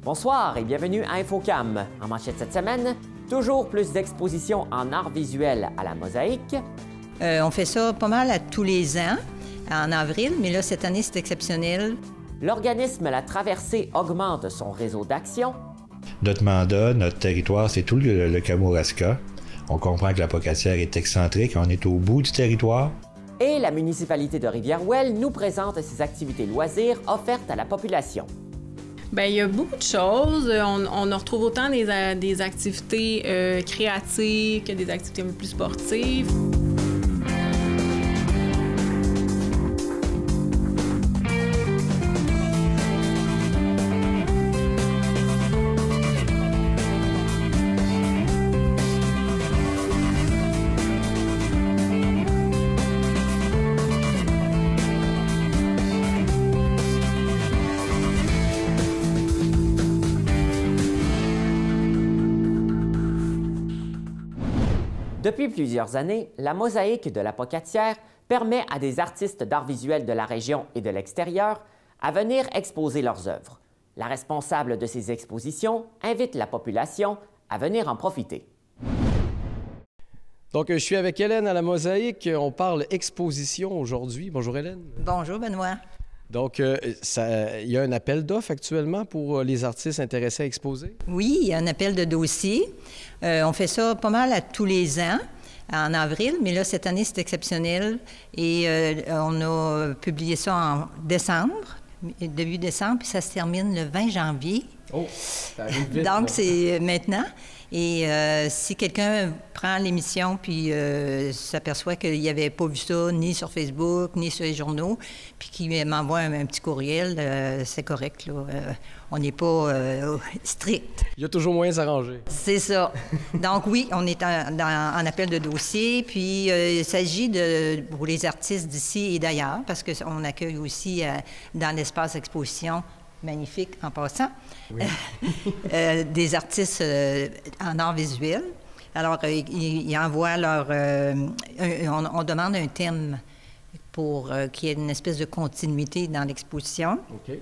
Bonsoir et bienvenue à InfoCam. En manchette cette semaine, toujours plus d'expositions en art visuel à la Mosaïque. On fait ça pas mal à tous les ans, en avril, mais là, cette année, c'est exceptionnel. L'organisme La Traversée augmente son réseau d'action. Notre mandat, notre territoire, c'est tout le Kamouraska. On comprend que la Pocatière est excentrique, on est au bout du territoire. Et la municipalité de Rivière-Ouelle nous présente ses activités loisirs offertes à la population. Bien, il y a beaucoup de choses. On retrouve autant des activités créatives que des activités un peu plus sportives. Depuis plusieurs années, la Mosaïque de la Pocatière permet à des artistes d'art visuel de la région et de l'extérieur à venir exposer leurs œuvres. La responsable de ces expositions invite la population à venir en profiter. Donc, je suis avec Hélène à la Mosaïque. On parle exposition aujourd'hui. Bonjour Hélène. Bonjour, Benoît. Donc, il y a un appel d'offres actuellement pour les artistes intéressés à exposer? Oui, il y a un appel de dossier. On fait ça pas mal à tous les ans, en avril, mais là, cette année, c'est exceptionnel. Et on a publié ça en décembre, début décembre, puis ça se termine le 20 janvier. Oh, ça arrive vite. Donc, c'est maintenant. Et si quelqu'un prend l'émission puis s'aperçoit qu'il n'avait pas vu ça ni sur Facebook, ni sur les journaux, puis qu'il m'envoie un petit courriel, c'est correct, là. On n'est pas strict. Il y a toujours moyen de s'arranger. C'est ça. Donc oui, on est en appel de dossier, puis il s'agit pour les artistes d'ici et d'ailleurs, parce qu'on accueille aussi dans l'espace exposition magnifique en passant, oui. Des artistes en art visuel. Alors, ils envoient on demande un thème pour qu'il y ait une espèce de continuité dans l'exposition. OK.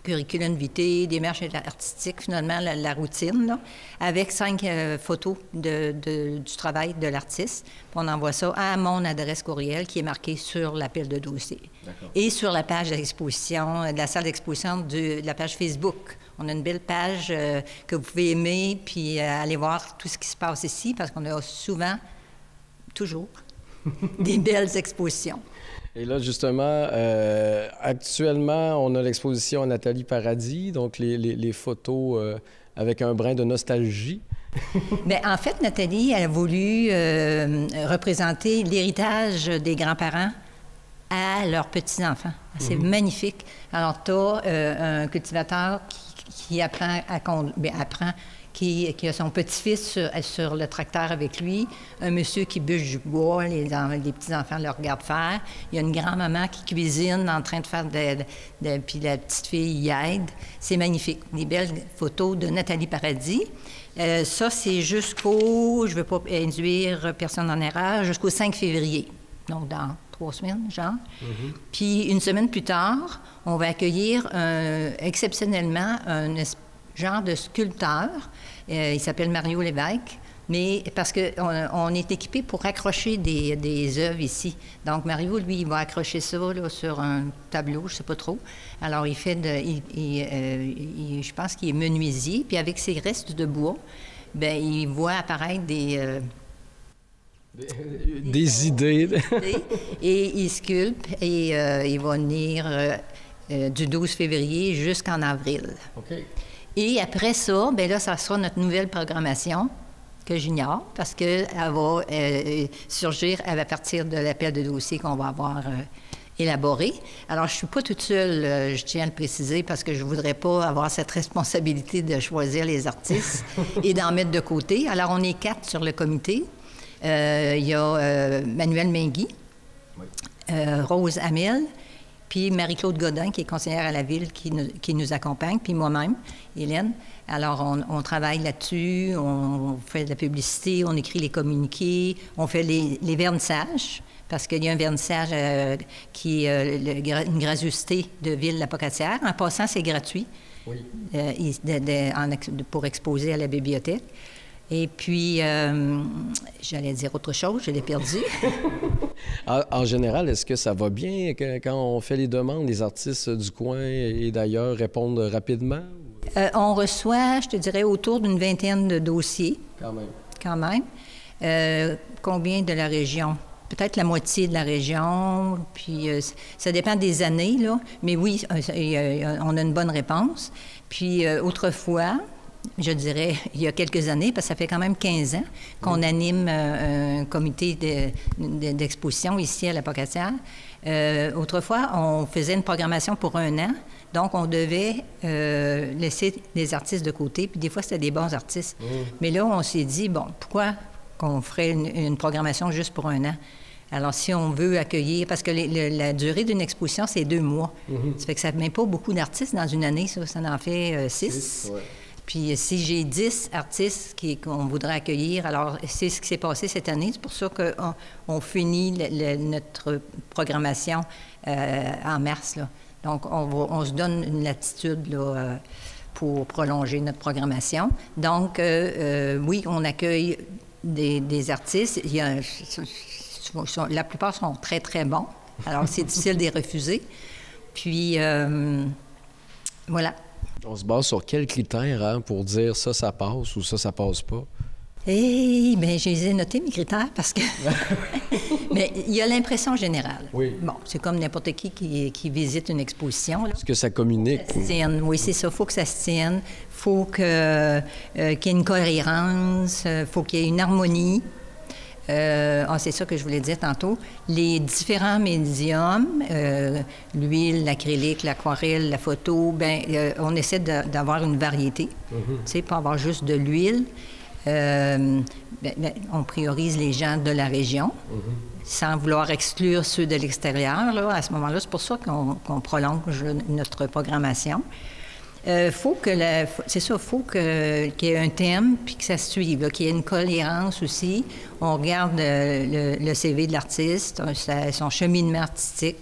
Curriculum vitae, démarche artistique, finalement, la routine, là, avec 5 photos du travail de l'artiste. On envoie ça à mon adresse courriel qui est marquée sur l'appel de dossier. Et sur la page d'exposition, de la salle d'exposition de la page Facebook. On a une belle page que vous pouvez aimer puis aller voir tout ce qui se passe ici parce qu'on a souvent, toujours, des belles expositions. Et là, justement, actuellement, on a l'exposition Nathalie Paradis, donc les photos avec un brin de nostalgie. Bien, en fait, Nathalie a voulu représenter l'héritage des grands-parents à leurs petits-enfants. C'est magnifique. Alors, tu as un cultivateur qui apprend à conduire, qui a son petit-fils sur le tracteur avec lui, un monsieur qui bûche du bois, les petits-enfants le regardent faire. Il y a une grand-maman qui cuisine en train de faire puis la petite fille y aide. C'est magnifique. Des belles photos de Nathalie Paradis. Ça, c'est jusqu'au, je ne veux pas induire personne en erreur, jusqu'au 5 février. Donc, dans 3 semaines, genre. Puis, une semaine plus tard, on va accueillir exceptionnellement un genre de sculpteur. Il s'appelle Mario Lévesque, mais parce qu'on est équipé pour accrocher des œuvres ici. Donc, Mario, lui, il va accrocher ça là, sur un tableau, je ne sais pas trop. Alors, il fait je pense qu'il est menuisier, puis avec ses restes de bois, bien, il voit apparaître des idées. Et il sculpte, et il va venir du 12 février jusqu'en avril. OK. Et après ça, bien là, ça sera notre nouvelle programmation que j'ignore parce qu'elle va surgir à partir de l'appel de dossier qu'on va avoir élaboré. Alors, je ne suis pas toute seule, je tiens à le préciser, parce que je ne voudrais pas avoir cette responsabilité de choisir les artistes et d'en mettre de côté. Alors, on est 4 sur le comité. Il y a Manuel Mengui, Rose Hamel, puis Marie-Claude Godin, qui est conseillère à la Ville, qui nous accompagne, puis moi-même, Hélène. Alors, on travaille là-dessus, on fait de la publicité, on écrit les communiqués, on fait les vernissages, parce qu'il y a un vernissage qui est une gracieuseté de Ville-la-Pocatière. En passant, c'est gratuit. Oui. Pour exposer à la bibliothèque. Et puis, j'allais dire autre chose, je l'ai perdu. En général, est-ce que ça va bien quand on fait les demandes, les artistes du coin et d'ailleurs répondent rapidement? On reçoit, je te dirais, autour d'une vingtaine de dossiers. Quand même. Combien de la région? Peut-être la moitié de la région, puis ça dépend des années, là. Mais oui, on a une bonne réponse. Puis autrefois, je dirais, il y a quelques années, parce que ça fait quand même 15 ans qu'on anime un comité d'exposition ici à la Pocatière. Autrefois, on faisait une programmation pour 1 an, donc on devait laisser les artistes de côté, puis des fois, c'était des bons artistes. Mais là, on s'est dit, bon, pourquoi qu'on ferait une programmation juste pour 1 an? Alors, si on veut accueillir, parce que la durée d'une exposition, c'est 2 mois. Ça fait que ça ne met pas beaucoup d'artistes dans une année, ça en fait 6. Ouais. Puis si j'ai 10 artistes qu'on voudrait accueillir, alors c'est ce qui s'est passé cette année. C'est pour ça qu'on finit notre programmation en mars, là. Donc, on se donne une latitude là, pour prolonger notre programmation. Donc, oui, on accueille des artistes. La plupart sont très, très bons. Alors, c'est difficile de les refuser. Puis, voilà. On se base sur quels critères pour dire ça passe ou ça passe pas? Eh bien, je les ai notés, mes critères, parce que... Mais il y a l'impression générale. Oui. Bon, c'est comme n'importe qui visite une exposition. Est-ce que ça communique? Ça se tienne. Oui, c'est ça. Il faut que ça se tienne. Il faut qu'il y ait une cohérence. Il faut qu'il y ait une harmonie. C'est ça que je voulais dire tantôt. Les différents médiums, l'huile, l'acrylique, l'aquarelle, la photo, on essaie d'avoir une variété. Tu sais, pas avoir juste de l'huile. On priorise les gens de la région, sans vouloir exclure ceux de l'extérieur. Là, à ce moment-là, c'est pour ça qu'on prolonge notre programmation. Faut qu'il y ait un thème puis que ça se suive, là, qu'il y ait une cohérence aussi. On regarde le CV de l'artiste, son cheminement artistique.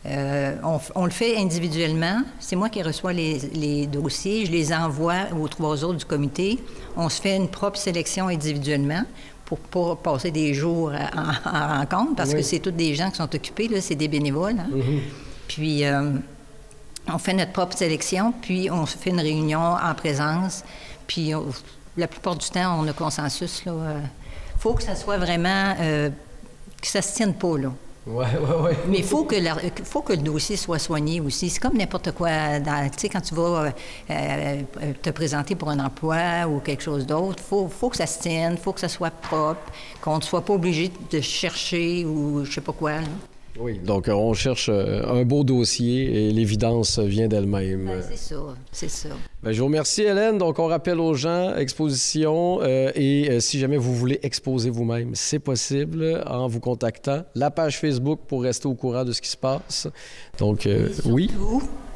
On le fait individuellement. C'est moi qui reçois les dossiers. Je les envoie aux 3 autres du comité. On se fait une propre sélection individuellement pour pas passer des jours en rencontre parce que c'est tous des gens qui sont occupés, là, c'est des bénévoles. Hein? Puis... on fait notre propre sélection, puis on fait une réunion en présence. Puis la plupart du temps, on a consensus. Il faut que ça soit vraiment... que ça se tienne pas, là. Oui. Mais il faut que le dossier soit soigné aussi. C'est comme n'importe quoi. Tu sais, quand tu vas te présenter pour un emploi ou quelque chose d'autre, faut que ça se tienne, il faut que ça soit propre, qu'on ne soit pas obligé de chercher ou je sais pas quoi, là. Oui, donc on cherche un beau dossier et l'évidence vient d'elle-même. C'est ça. Bien, je vous remercie, Hélène. Donc, on rappelle aux gens, exposition, et si jamais vous voulez exposer vous-même, c'est possible en vous contactant. La page Facebook pour rester au courant de ce qui se passe. Donc, oui.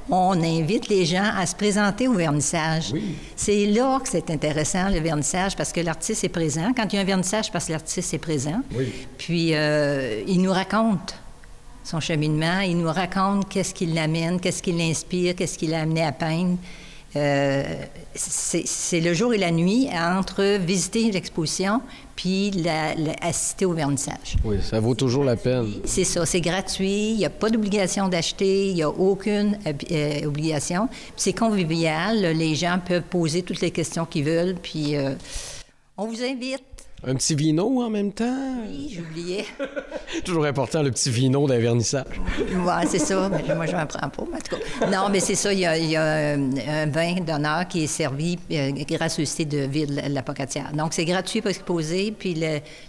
On invite les gens à se présenter au vernissage. Oui. C'est là que c'est intéressant, le vernissage, parce que l'artiste est présent. Quand il y a un vernissage, parce que l'artiste est présent. Oui. Puis, il nous raconte son cheminement. Il nous raconte qu'est-ce qui l'amène, qu'est-ce qui l'inspire, qu'est-ce qui l'a amené à peindre. C'est le jour et la nuit entre visiter l'exposition puis assister au vernissage. Oui, ça vaut toujours la peine. C'est ça, c'est gratuit, il n'y a pas d'obligation d'acheter, il n'y a aucune obligation. Puis c'est convivial, les gens peuvent poser toutes les questions qu'ils veulent, puis on vous invite. Un petit vino en même temps? Oui, j'oubliais. Toujours important, le petit vino d'un vernissage. Oui, c'est ça. Mais moi, je n'en prends pas, en tout cas. Non, mais c'est ça. Il y a un vin d'honneur qui est servi grâce au site de Ville La Pocatière. Donc, c'est gratuit pour exposer, puis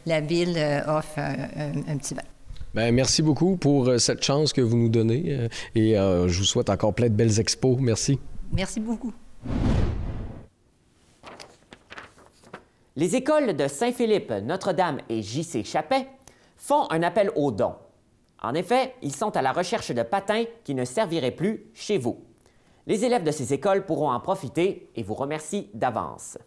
la Ville offre un petit vin. Bien, merci beaucoup pour cette chance que vous nous donnez. Et je vous souhaite encore plein de belles expos. Merci. Merci beaucoup. Les écoles de Saint-Philippe, Notre-Dame et J.C. Chappet font un appel aux dons. En effet, ils sont à la recherche de patins qui ne serviraient plus chez vous. Les élèves de ces écoles pourront en profiter et vous remercient d'avance.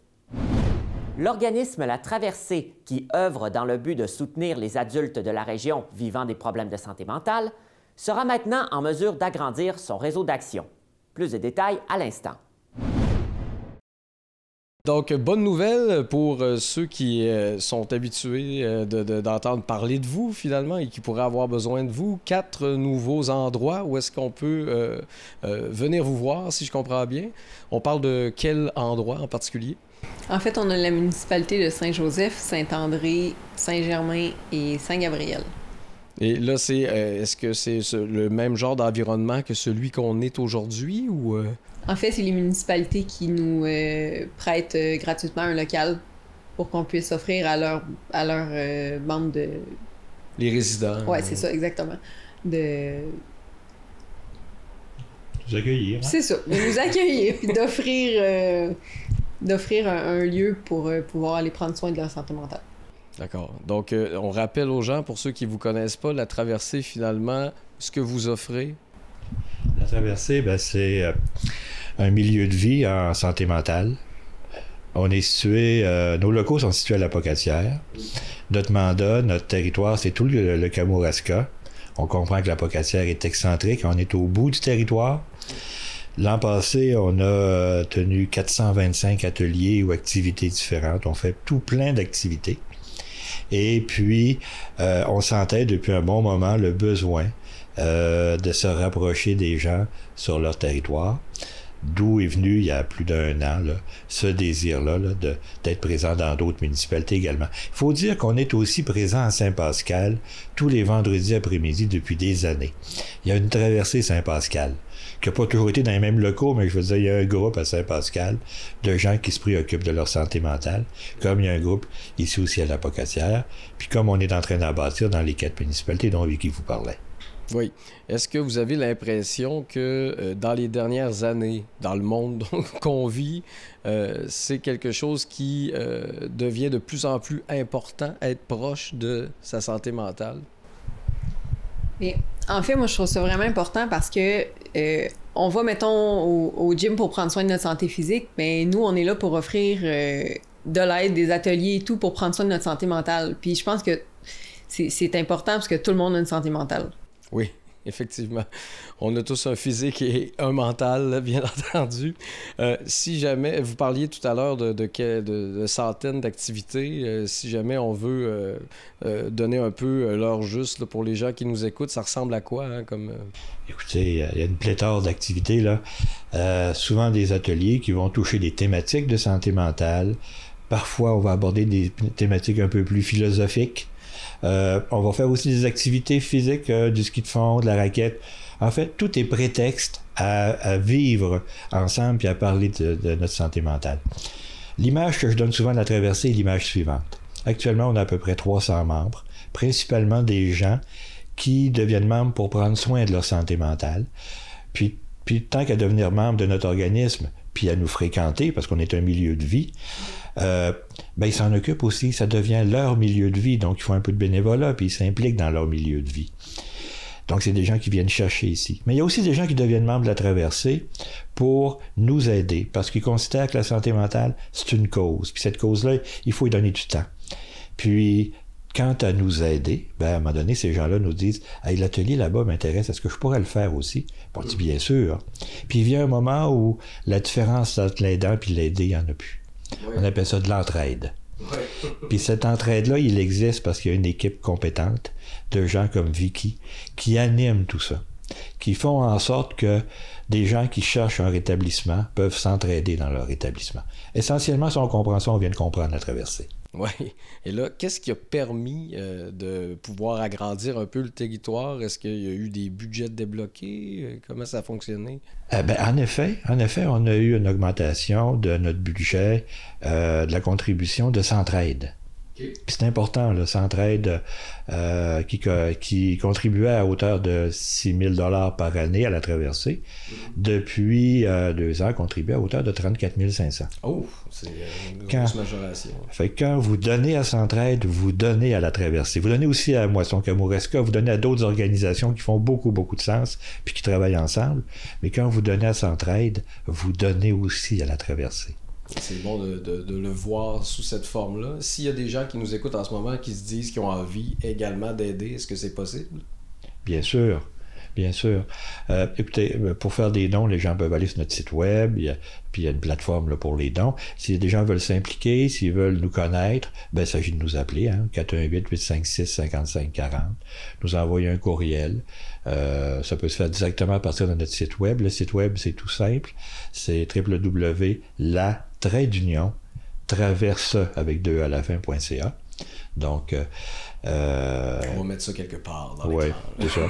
L'organisme La Traversée, qui œuvre dans le but de soutenir les adultes de la région vivant des problèmes de santé mentale, sera maintenant en mesure d'agrandir son réseau d'action. Plus de détails à l'instant. Donc, bonne nouvelle pour ceux qui sont habitués d'entendre parler de vous, finalement, et qui pourraient avoir besoin de vous. 4 nouveaux endroits où est-ce qu'on peut venir vous voir, si je comprends bien. On parle de quel endroit en particulier? En fait, on a la municipalité de Saint-Joseph, Saint-André, Saint-Germain et Saint-Gabriel. Et là, est-ce que c'est le même genre d'environnement que celui qu'on est aujourd'hui ou... En fait, c'est les municipalités qui nous prêtent gratuitement un local pour qu'on puisse offrir à leurs membres de... Les résidents. Ouais, c'est ça, exactement. De... Nous accueillir. Hein? C'est ça, de nous accueillir, puis d'offrir un lieu pour pouvoir aller prendre soin de leur santé mentale. D'accord. Donc, on rappelle aux gens, pour ceux qui ne vous connaissent pas, la traversée, finalement, ce que vous offrez. La traversée, c'est un milieu de vie en santé mentale. On est situé, nos locaux sont situés à la Pocatière. Notre mandat, notre territoire, c'est tout le Kamouraska. On comprend que la Pocatière est excentrique, on est au bout du territoire. L'an passé, on a tenu 425 ateliers ou activités différentes. On fait tout plein d'activités. Et puis, on sentait depuis un bon moment le besoin de se rapprocher des gens sur leur territoire. D'où est venu, il y a plus d'1 an, ce désir-là d'être présent dans d'autres municipalités également. Il faut dire qu'on est aussi présent à Saint-Pascal tous les vendredis après-midi depuis des années. Il y a une traversée Saint-Pascal, qui n'a pas toujours été dans les mêmes locaux, mais je veux dire, il y a un groupe à Saint-Pascal de gens qui se préoccupent de leur santé mentale, comme il y a un groupe ici aussi à la Pocatière, puis comme on est en train d'en bâtir dans les 4 municipalités dont Vicky vous parlait. Oui. Est-ce que vous avez l'impression que dans les dernières années, dans le monde qu'on vit, c'est quelque chose qui devient de plus en plus important, être proche de sa santé mentale? Mais en fait, moi, je trouve ça vraiment important parce que on va, mettons, au gym pour prendre soin de notre santé physique, mais nous, on est là pour offrir de l'aide, des ateliers et tout pour prendre soin de notre santé mentale. Puis je pense que c'est important parce que tout le monde a une santé mentale. Oui, effectivement. On a tous un physique et un mental, bien entendu. Si jamais, vous parliez tout à l'heure de centaines d'activités, si jamais on veut donner un peu l'heure juste là, pour les gens qui nous écoutent, ça ressemble à quoi? Hein, comme, Écoutez, il y a une pléthore d'activités, là. Souvent des ateliers qui vont toucher des thématiques de santé mentale. Parfois, on va aborder des thématiques un peu plus philosophiques. On va faire aussi des activités physiques, du ski de fond, de la raquette. En fait, tout est prétexte à vivre ensemble et à parler de notre santé mentale. L'image que je donne souvent de la traversée est l'image suivante. Actuellement, on a à peu près 300 membres, principalement des gens qui deviennent membres pour prendre soin de leur santé mentale. Puis tant qu'à devenir membre de notre organisme, puis à nous fréquenter, parce qu'on est un milieu de vie, ils s'en occupent aussi, ça devient leur milieu de vie, donc ils font un peu de bénévolat, puis ils s'impliquent dans leur milieu de vie. Donc c'est des gens qui viennent chercher ici. Mais il y a aussi des gens qui deviennent membres de la traversée pour nous aider, parce qu'ils considèrent que la santé mentale, c'est une cause, puis cette cause-là, il faut y donner du temps. Puis, quant à nous aider, à un moment donné, ces gens-là nous disent « Hey, l'atelier là-bas m'intéresse, est-ce que je pourrais le faire aussi? » On dit « Bien sûr. » Puis il vient un moment où la différence entre l'aidant et l'aider, il n'y en a plus. Ouais. On appelle ça de l'entraide. Ouais. Puis cette entraide-là, il existe parce qu'il y a une équipe compétente de gens comme Vicky qui animent tout ça, qui font en sorte que des gens qui cherchent un rétablissement peuvent s'entraider dans leur rétablissement. Essentiellement, si on comprend ça, on vient de comprendre la traversée. Oui. Et là, qu'est-ce qui a permis de pouvoir agrandir un peu le territoire? Est-ce qu'il y a eu des budgets débloqués? Comment ça a fonctionné? En effet, on a eu une augmentation de notre budget, de la contribution de Centraide. Okay. Puis c'est important, le Centraide qui contribuait à hauteur de 6 000 $ par année à la traversée. Depuis 2 ans, contribuait à hauteur de 34 500. Oh, c'est une grosse majoration. Fait que quand vous donnez à Centraide, vous donnez à la traversée. Vous donnez aussi à Moisson Kamouraska, vous donnez à d'autres organisations qui font beaucoup, beaucoup de sens puis qui travaillent ensemble. Mais quand vous donnez à Centraide, vous donnez aussi à la traversée. C'est bon de le voir sous cette forme-là. S'il y a des gens qui nous écoutent en ce moment qui se disent qu'ils ont envie également d'aider, est-ce que c'est possible? Bien sûr. Bien sûr. Écoutez, pour faire des dons, les gens peuvent aller sur notre site web, puis il y a une plateforme là, pour les dons. Si des gens veulent s'impliquer, s'ils veulent nous connaître, ben, il s'agit de nous appeler, 418-856-5540, nous envoyer un courriel. Ça peut se faire directement à partir de notre site web. Le site web, c'est tout simple. C'est www.la-traverse avec 2 à la fin.ca. Donc, on va mettre ça quelque part dans oui, c'est ça.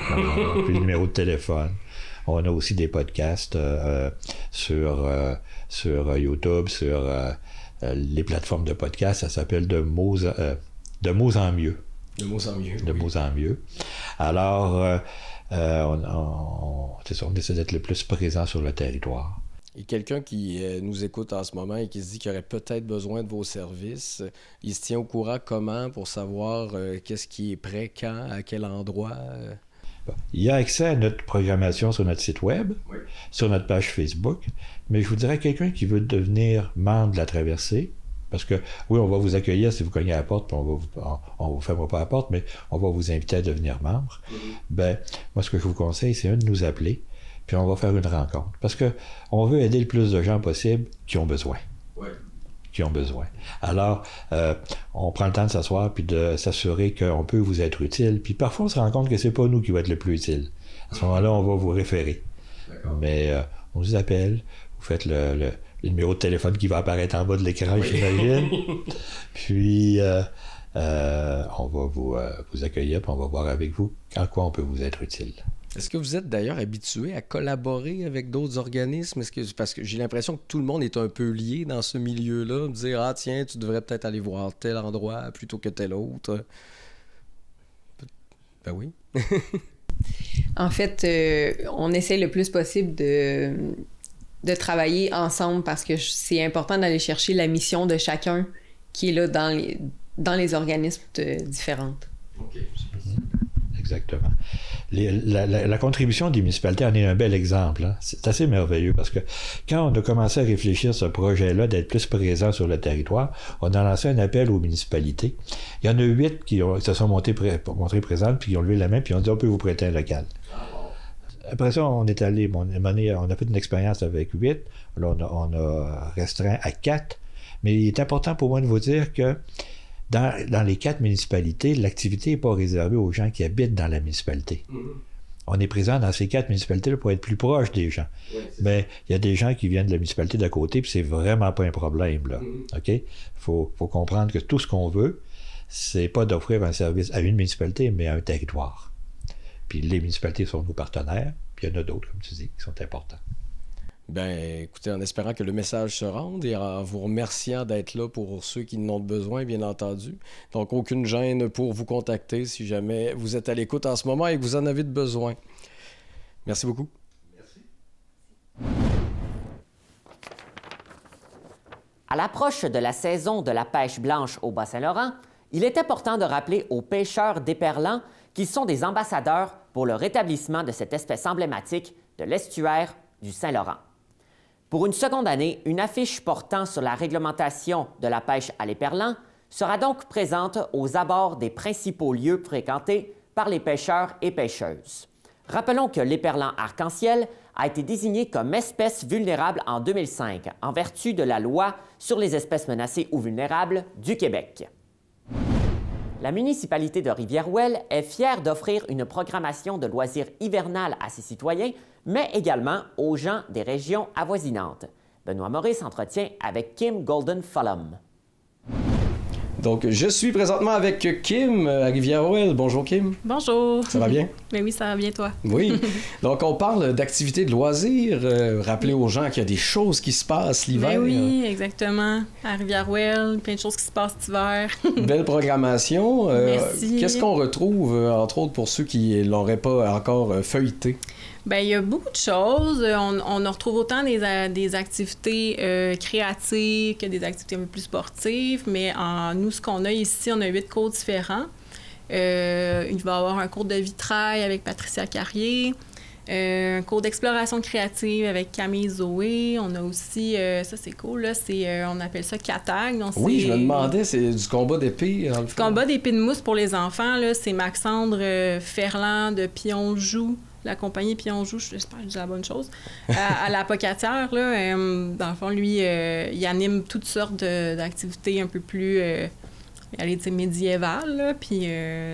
Puis le numéro de téléphone. On a aussi des podcasts sur YouTube, sur les plateformes de podcasts. Ça s'appelle de mots en mieux. De mots en mieux. De mots en mieux. Alors, c'est ça, on essaie d'être le plus présent sur le territoire. Et quelqu'un qui nous écoute en ce moment et qui se dit qu'il aurait peut-être besoin de vos services, il se tient au courant comment pour savoir qu'est-ce qui est prêt, quand, à quel endroit? Il y a accès à notre programmation sur notre site web, oui, sur notre page Facebook, mais je vous dirais quelqu'un qui veut devenir membre de la Traversée, parce que oui, on va vous accueillir si vous cognez à la porte, puis on vous fermera pas la porte, mais on va vous inviter à devenir membre. Ben, moi, ce que je vous conseille, c'est de nous appeler, puis on va faire une rencontre. Parce que on veut aider le plus de gens possible qui ont besoin. Oui. Qui ont besoin. Alors, on prend le temps de s'asseoir puis de s'assurer qu'on peut vous être utile. Puis parfois, on se rend compte que c'est pas nous qui va être le plus utile. À ce moment-là, on va vous référer. D'accord. Mais on vous appelle, vous faites le numéro de téléphone qui va apparaître en bas de l'écran, oui, j'imagine. Puis, on va vous accueillir puis on va voir avec vous en quoi on peut vous être utile. Est-ce que vous êtes d'ailleurs habitué à collaborer avec d'autres organismes? Parce que j'ai l'impression que tout le monde est un peu lié dans ce milieu-là, dire « Ah tiens, tu devrais peut-être aller voir tel endroit plutôt que tel autre. » Ben oui. En fait, on essaie le plus possible de travailler ensemble parce que c'est important d'aller chercher la mission de chacun qui est là dans les organismes différents. OK, c'est possible. Exactement. La contribution des municipalités en est un bel exemple. Hein. C'est assez merveilleux parce que quand on a commencé à réfléchir à ce projet-là, d'être plus présent sur le territoire, on a lancé un appel aux municipalités. Il y en a 8 qui se sont montrées présentes, puis qui ont levé la main, puis ont dit « On peut vous prêter un local. » Après ça, on est allé, on a fait une expérience avec 8, là on a restreint à 4, mais il est important pour moi de vous dire que dans les 4 municipalités, l'activité n'est pas réservée aux gens qui habitent dans la municipalité. On est présent dans ces 4 municipalités pour être plus proche des gens. Oui, mais il y a des gens qui viennent de la municipalité d'à côté, puis c'est vraiment pas un problème, là. OK? Faut comprendre que tout ce qu'on veut, c'est pas d'offrir un service à une municipalité, mais à un territoire. Puis les municipalités sont nos partenaires, puis il y en a d'autres, comme tu dis, qui sont importants. Ben, écoutez, en espérant que le message se rende et en vous remerciant d'être là pour ceux qui en ont besoin, bien entendu. Donc, aucune gêne pour vous contacter si jamais vous êtes à l'écoute en ce moment et que vous en avez de besoin. Merci beaucoup. Merci. À l'approche de la saison de la pêche blanche au Bas-Saint-Laurent, il est important de rappeler aux pêcheurs d'éperlans qu'ils sont des ambassadeurs pour le rétablissement de cette espèce emblématique de l'estuaire du Saint-Laurent. Pour une seconde année, une affiche portant sur la réglementation de la pêche à l'éperlan sera donc présente aux abords des principaux lieux fréquentés par les pêcheurs et pêcheuses. Rappelons que l'éperlan arc-en-ciel a été désigné comme espèce vulnérable en 2005 en vertu de la Loi sur les espèces menacées ou vulnérables du Québec. La municipalité de Rivière-Ouelle est fière d'offrir une programmation de loisirs hivernales à ses citoyens, mais également aux gens des régions avoisinantes. Benoît Maurice s'entretient avec Kim Golden-Fulham. Donc, je suis présentement avec Kim à Rivière-Ouelle. Bonjour, Kim. Bonjour. Ça va bien? Ben oui, ça va bien, toi. Oui. Donc, on parle d'activités de loisirs. Rappeler aux gens qu'il y a des choses qui se passent l'hiver. Ben oui, exactement. À Rivière-Ouelle, plein de choses qui se passent cet hiver. Belle programmation. Merci. Qu'est-ce qu'on retrouve, entre autres, pour ceux qui ne l'auraient pas encore feuilleté? Bien, il y a beaucoup de choses. On retrouve autant des activités créatives que des activités un peu plus sportives, mais nous, ce qu'on a ici, on a 8 cours différents. Il va y avoir un cours de vitrail avec Patricia Carrier, un cours d'exploration créative avec Camille Zoé. On a aussi, ça c'est cool, là, on appelle ça Catag. Donc oui, je me demandais, c'est du combat d'épée. Du combat d'épée de mousse pour les enfants, là, c'est Maxandre Ferland de Pionjou la compagnie Pion-Joue, j'espère que je dis la bonne chose, à la Pocatière, là, dans le fond, lui, il anime toutes sortes d'activités un peu plus, allez dire, médiévales, là, puis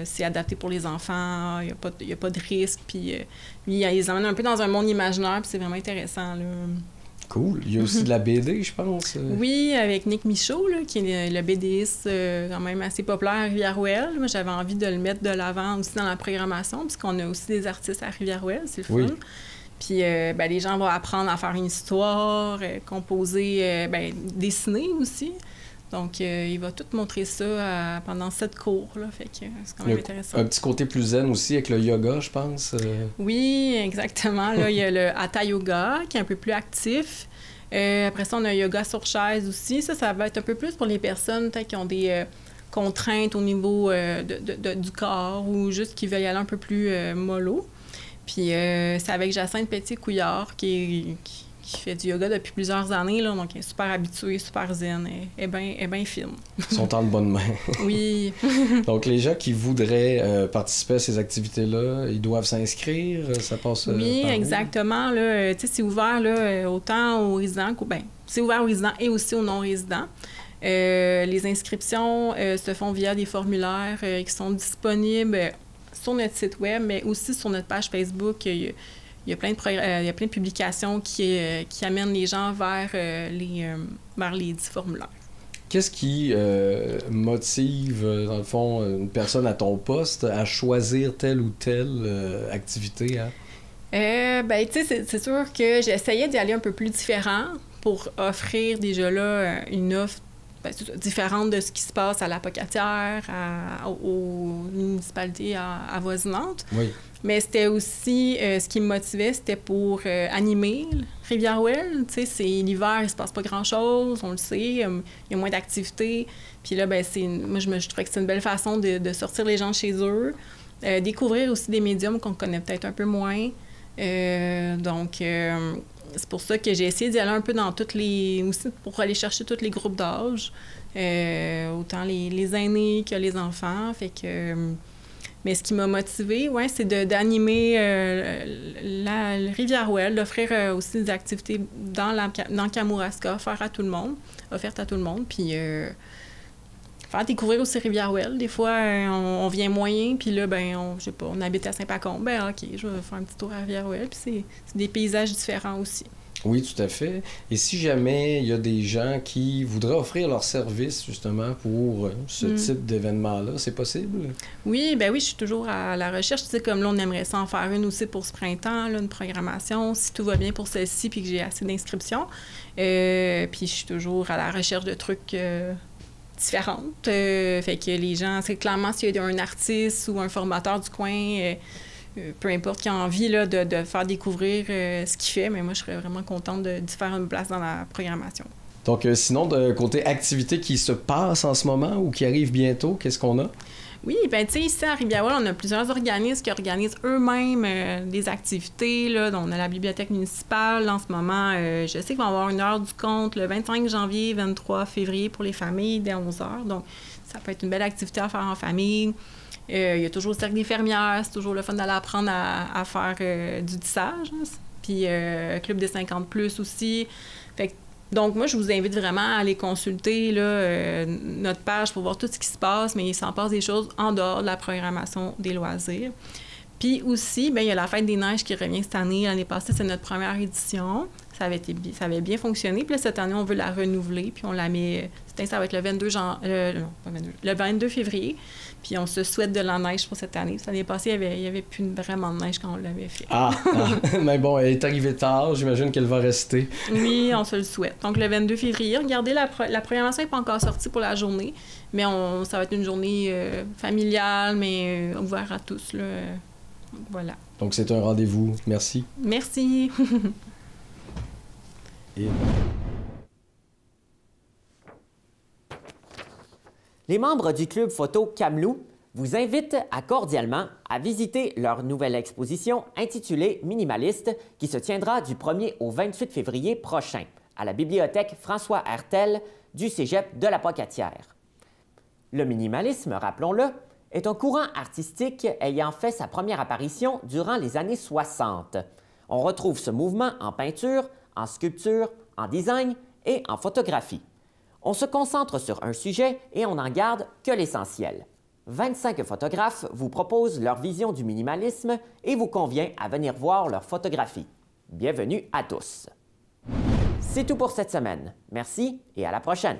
c'est adapté pour les enfants, il n'y a pas de risque, puis lui, il les emmène un peu dans un monde imaginaire, puis c'est vraiment intéressant, là. Cool. Il y a aussi de la BD, je pense. Oui, avec Nick Michaud, là, qui est le BDiste quand même assez populaire à Rivière-Ouelle. Moi, j'avais envie de le mettre de l'avant aussi dans la programmation, puisqu'on a aussi des artistes à Rivière-Ouelle, c'est le fun. Oui. Puis les gens vont apprendre à faire une histoire, composer, dessiner aussi. Donc, il va tout montrer ça pendant 7 cours, là, fait que c'est quand même intéressant. Un petit côté plus zen aussi avec le yoga, je pense. Oui, exactement. Là, il y a le Hatha Yoga qui est un peu plus actif. Après ça, on a un yoga sur chaise aussi. Ça va être un peu plus pour les personnes peut-être qui ont des contraintes au niveau du corps ou juste qui veulent y aller un peu plus mollo. Puis c'est avec Jacinthe Petit-Couillard qui fait du yoga depuis plusieurs années, là, donc elle est super habituée, super zen, elle est bien fine. Ils sont en bonne main. Oui. Donc, les gens qui voudraient participer à ces activités-là, ils doivent s'inscrire? Ça passe Oui, par où? exactement. Là, c'est ouvert là, autant aux résidents c'est ouvert aux résidents et aussi aux non-résidents. Les inscriptions se font via des formulaires qui sont disponibles sur notre site web, mais aussi sur notre page Facebook. Il y a plein de publications qui amènent les gens vers les 10 formulaires. Qu'est-ce qui motive, dans le fond, une personne à ton poste à choisir telle ou telle activité? Hein? C'est sûr que j'essayais d'y aller un peu plus différent pour offrir déjà là une offre différente de ce qui se passe à la Pocatière, aux municipalités avoisinantes. Oui. Mais c'était aussi, ce qui me motivait, c'était pour animer Rivière-Ouelle. Tu sais, c'est l'hiver, il se passe pas grand-chose, on le sait, il y a moins d'activités. Puis là, moi, je trouvais que c'est une belle façon de sortir les gens de chez eux, découvrir aussi des médiums qu'on connaît peut-être un peu moins. C'est pour ça que j'ai essayé d'y aller un peu dans aussi pour aller chercher tous les groupes d'âge, autant les aînés que les enfants. Fait que... Mais ce qui m'a motivée, c'est d'animer la Rivière-Ouelle, d'offrir aussi des activités dans Kamouraska, offertes à tout le monde, puis faire découvrir aussi Rivière-Ouelle. Des fois, on vient moyen, puis là, on habite à Saint-Pacon. OK, je vais faire un petit tour à Rivière-Ouelle, puis c'est des paysages différents aussi. Oui, tout à fait. Et si jamais il y a des gens qui voudraient offrir leur service, justement, pour ce type d'événement-là, c'est possible? Oui, je suis toujours à la recherche. Tu sais, comme là, on aimerait ça en faire une aussi pour ce printemps, là, une programmation, si tout va bien pour celle-ci, puis que j'ai assez d'inscriptions. Puis je suis toujours à la recherche de trucs différentes. Fait que les gens, c'est clairement s'il y a un artiste ou un formateur du coin... peu importe qui a envie là, de faire découvrir ce qu'il fait, mais moi, je serais vraiment contente d'y faire une place dans la programmation. Donc, sinon, de côté activité qui se passe en ce moment ou qui arrive bientôt, qu'est-ce qu'on a? Oui, tu sais, ici à Rivière-Ouelle, on a plusieurs organismes qui organisent eux-mêmes des activités. Là. Donc, on a la bibliothèque municipale en ce moment. Je sais qu'il va y avoir une heure du conte le 25 janvier, 23 février pour les familles dès 11h. Donc, ça peut être une belle activité à faire en famille. Il y a toujours le cercle des fermières, c'est toujours le fun d'aller apprendre à faire du tissage. Hein. Puis Club des 50+ aussi. Donc, moi, je vous invite vraiment à aller consulter là, notre page pour voir tout ce qui se passe, mais il s'en passe des choses en dehors de la programmation des loisirs. Puis aussi, il y a la Fête des Neiges qui revient cette année. L'année passée, c'est notre première édition. Ça avait bien fonctionné. Puis là, cette année, on veut la renouveler. Puis on la met... Ça va être le 22 février. Puis on se souhaite de la neige pour cette année. L'année passée, il y avait plus vraiment de neige quand on l'avait fait. Mais bon, elle est arrivée tard. J'imagine qu'elle va rester. Oui, on se le souhaite. Donc le 22 février, regardez, la programmation n'est pas encore sortie pour la journée. Mais ça va être une journée familiale, mais ouverte à tous. Là. Voilà. Donc c'est un rendez-vous. Merci. Merci. Les membres du club photo Kamloops vous invitent cordialement à visiter leur nouvelle exposition intitulée Minimaliste qui se tiendra du 1er au 28 février prochain à la bibliothèque François Hertel du Cégep de la Pocatière. Le minimalisme, rappelons-le, est un courant artistique ayant fait sa première apparition durant les années 60. On retrouve ce mouvement en peinture, en sculpture, en design et en photographie. On se concentre sur un sujet et on n'en garde que l'essentiel. 25 photographes vous proposent leur vision du minimalisme et vous convient à venir voir leurs photographies. Bienvenue à tous! C'est tout pour cette semaine. Merci et à la prochaine!